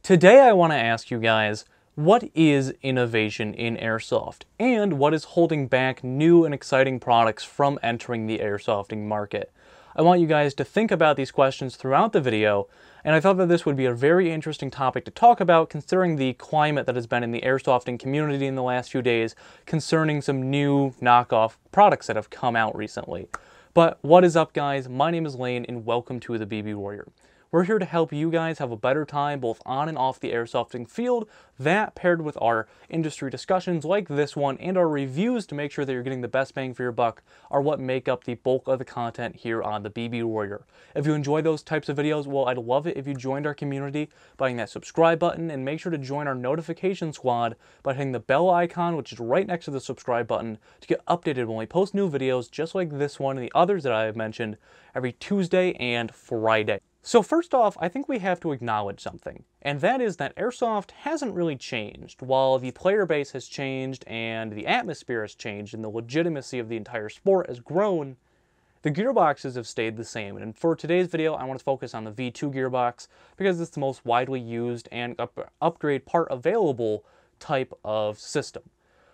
Today I want to ask you guys, what is innovation in airsoft, and what is holding back new and exciting products from entering the airsofting market? I want you guys to think about these questions throughout the video, and I thought that this would be a very interesting topic to talk about considering the climate that has been in the airsofting community in the last few days concerning some new knockoff products that have come out recently. But what is up, guys? My name is Lane and welcome to the BB Warrior. We're here to help you guys have a better time both on and off the airsofting field, that paired with our industry discussions like this one and our reviews to make sure that you're getting the best bang for your buck are what make up the bulk of the content here on the BB Warrior. If you enjoy those types of videos, well, I'd love it if you joined our community by hitting that subscribe button, and make sure to join our notification squad by hitting the bell icon, which is right next to the subscribe button, to get updated when we post new videos just like this one and the others that I have mentioned every Tuesday and Friday. So first off, I think we have to acknowledge something, and that is that airsoft hasn't really changed. While the player base has changed and the atmosphere has changed and the legitimacy of the entire sport has grown, the gearboxes have stayed the same. And for today's video, I want to focus on the V2 gearbox because it's the most widely used and upgrade part available type of system.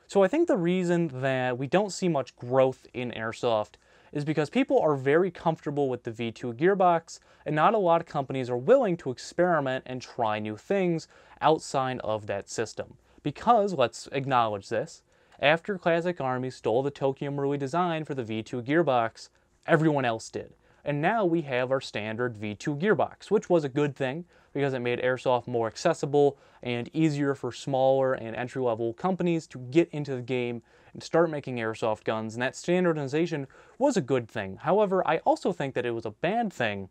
So I think the reason that we don't see much growth in airsoft is because people are very comfortable with the V2 gearbox, and not a lot of companies are willing to experiment and try new things outside of that system. Because, let's acknowledge this, after Classic Army stole the Tokyo Marui design for the V2 gearbox, everyone else did. And now we have our standard V2 gearbox, which was a good thing because it made airsoft more accessible and easier for smaller and entry-level companies to get into the game and start making airsoft guns, and that standardization was a good thing. However, I also think that it was a bad thing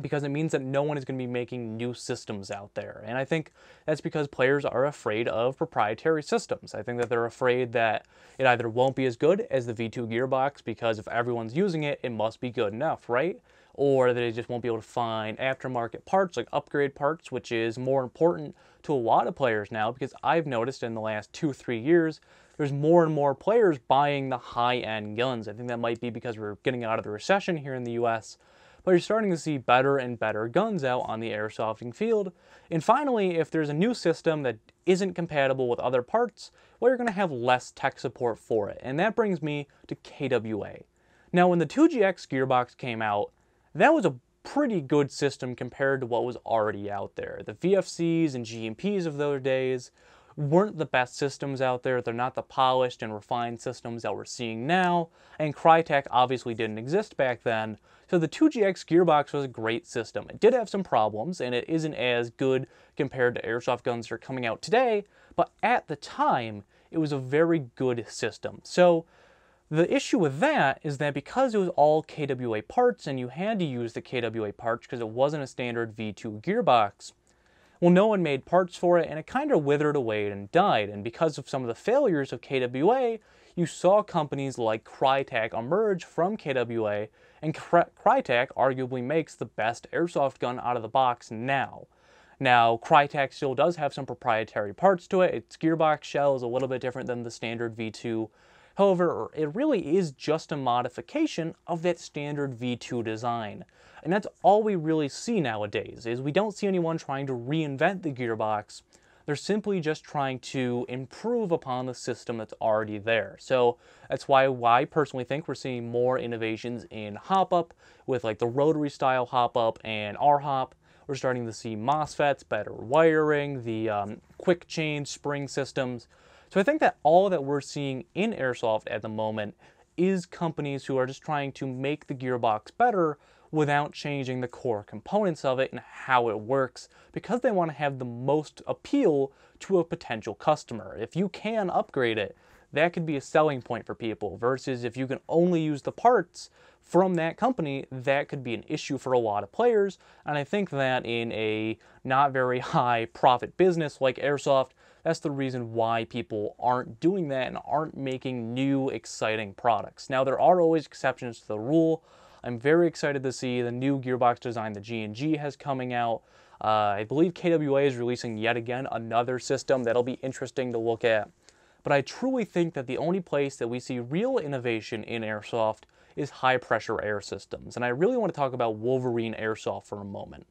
because it means that no one is going to be making new systems out there. And I think that's because players are afraid of proprietary systems. I think that they're afraid that it either won't be as good as the V2 gearbox because if everyone's using it, it must be good enough, right? Or that they just won't be able to find aftermarket parts, like upgrade parts, which is more important to a lot of players now, because I've noticed in the last 2-3 years, there's more and more players buying the high-end guns. I think that might be because we're getting out of the recession here in the US, but you're starting to see better and better guns out on the airsofting field. And finally, if there's a new system that isn't compatible with other parts, well, you're going to have less tech support for it. And that brings me to KWA. Now, when the 2GX gearbox came out, that was a pretty good system compared to what was already out there. The VFCs and GMPs of those days weren't the best systems out there. They're not the polished and refined systems that we're seeing now, and Crytek obviously didn't exist back then, so the 2GX gearbox was a great system. It did have some problems, and it isn't as good compared to airsoft guns that are coming out today, but at the time, it was a very good system. So the issue with that is that because it was all KWA parts, and you had to use the KWA parts because it wasn't a standard V2 gearbox, well, no one made parts for it, and it kind of withered away and died. And because of some of the failures of KWA, you saw companies like Crytek emerge from KWA, and Crytek arguably makes the best airsoft gun out of the box now. Now, Crytek still does have some proprietary parts to it. Its gearbox shell is a little bit different than the standard V2. However, it really is just a modification of that standard V2 design. And that's all we really see nowadays, is we don't see anyone trying to reinvent the gearbox. They're simply just trying to improve upon the system that's already there. So that's why I personally think we're seeing more innovations in hop-up with like the rotary style hop-up and R-hop. We're starting to see MOSFETs, better wiring, the quick change spring systems. So I think that all that we're seeing in airsoft at the moment is companies who are just trying to make the gearbox better without changing the core components of it and how it works, because they want to have the most appeal to a potential customer. If you can upgrade it, that could be a selling point for people, versus if you can only use the parts from that company, that could be an issue for a lot of players. And I think that in a not very high profit business like airsoft, that's the reason why people aren't doing that and aren't making new exciting products. Now, there are always exceptions to the rule. I'm very excited to see the new gearbox design that G&G has coming out. I believe KWA is releasing yet again another system that'll be interesting to look at. But I truly think that the only place that we see real innovation in airsoft is high pressure air systems. And I really want to talk about Wolverine Airsoft for a moment.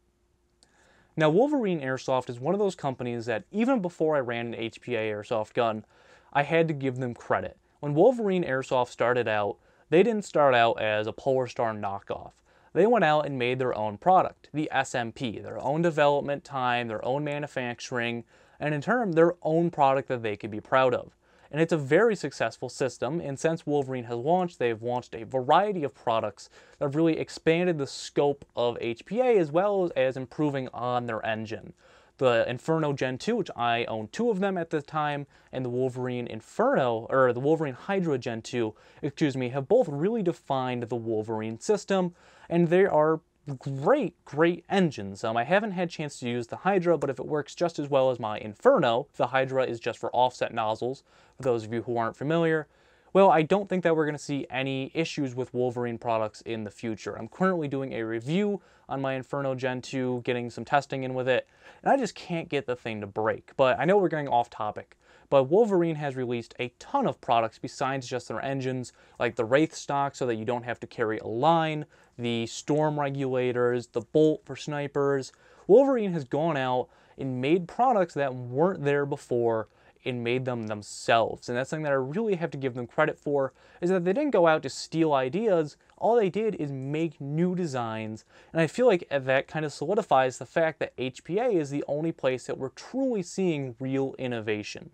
Now, Wolverine Airsoft is one of those companies that even before I ran an HPA airsoft gun, I had to give them credit. When Wolverine Airsoft started out, they didn't start out as a Polar Star knockoff. They went out and made their own product, the SMP, their own development time, their own manufacturing, and in turn, their own product that they could be proud of. And it's a very successful system, and since Wolverine has launched, they've launched a variety of products that have really expanded the scope of HPA as well as improving on their engine. The Inferno Gen 2, which I own 2 of them at the time, and the Wolverine Inferno, or the Wolverine Hydra Gen 2, have both really defined the Wolverine system, and they are great engines. I haven't had a chance to use the Hydra, but if it works just as well as my Inferno, the Hydra is just for offset nozzles, for those of you who aren't familiar, well, I don't think that we're going to see any issues with Wolverine products in the future. I'm currently doing a review on my Inferno Gen 2, getting some testing in with it, and I just can't get the thing to break. But I know we're getting off topic, but Wolverine has released a ton of products besides just their engines, like the Wraith stock so that you don't have to carry a line, the storm regulators, the bolt for snipers. Wolverine has gone out and made products that weren't there before and made them themselves. And that's something that I really have to give them credit for, is that they didn't go out to steal ideas. All they did is make new designs. And I feel like that kind of solidifies the fact that HPA is the only place that we're truly seeing real innovation.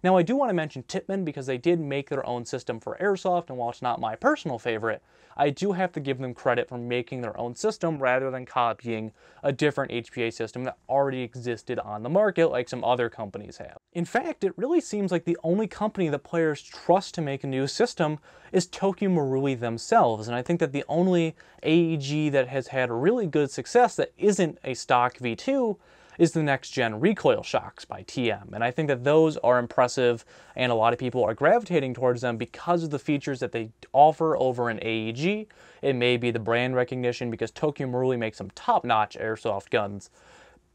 Now, I do want to mention Tippmann because they did make their own system for Airsoft, and while it's not my personal favorite, I do have to give them credit for making their own system rather than copying a different HPA system that already existed on the market like some other companies have. In fact, it really seems like the only company that players trust to make a new system is Tokyo Marui themselves, and I think that the only AEG that has had really good success that isn't a stock V2 is the next gen recoil shocks by TM. And I think that those are impressive, and a lot of people are gravitating towards them because of the features that they offer over an AEG. It may be the brand recognition because Tokyo Marui makes some top-notch airsoft guns.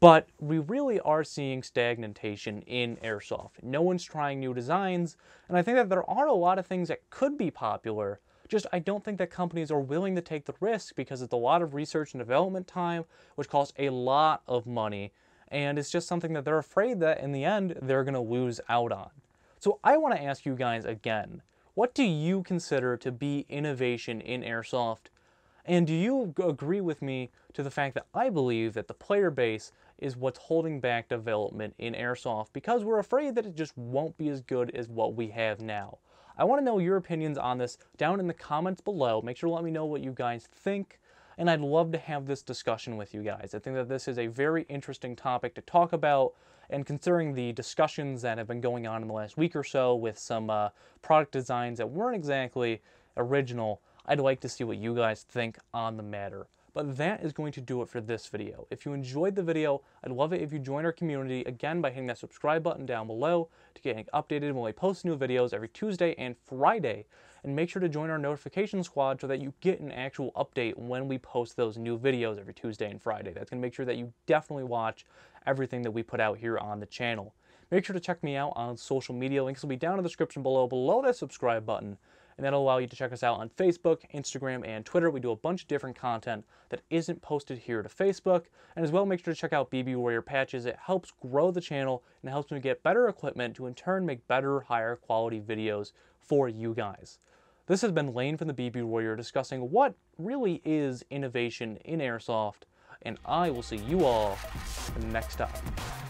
But we really are seeing stagnation in airsoft. No one's trying new designs, and I think that there are a lot of things that could be popular. Just I don't think that companies are willing to take the risk because it's a lot of research and development time, which costs a lot of money. And it's just something that they're afraid that in the end, they're going to lose out on. So I want to ask you guys again, what do you consider to be innovation in airsoft? And do you agree with me to the fact that I believe that the player base is what's holding back development in airsoft because we're afraid that it just won't be as good as what we have now? I want to know your opinions on this down in the comments below. Make sure to let me know what you guys think. And I'd love to have this discussion with you guys. I think that this is a very interesting topic to talk about, and considering the discussions that have been going on in the last week or so with some product designs that weren't exactly original, I'd like to see what you guys think on the matter. But that is going to do it for this video. If you enjoyed the video, I'd love it if you join our community, again, by hitting that subscribe button down below to get updated when we post new videos every Tuesday and Friday. And make sure to join our notification squad so that you get an actual update when we post those new videos every Tuesday and Friday. That's going to make sure that you definitely watch everything that we put out here on the channel. Make sure to check me out on social media. Links will be down in the description below that subscribe button. And that'll allow you to check us out on Facebook, Instagram, and Twitter. We do a bunch of different content that isn't posted here to Facebook. And as well, make sure to check out BB Warrior Patches. It helps grow the channel and helps me get better equipment to in turn make better, higher quality videos for you guys. This has been Lane from the BB Warrior discussing what really is innovation in airsoft, and I will see you all next time.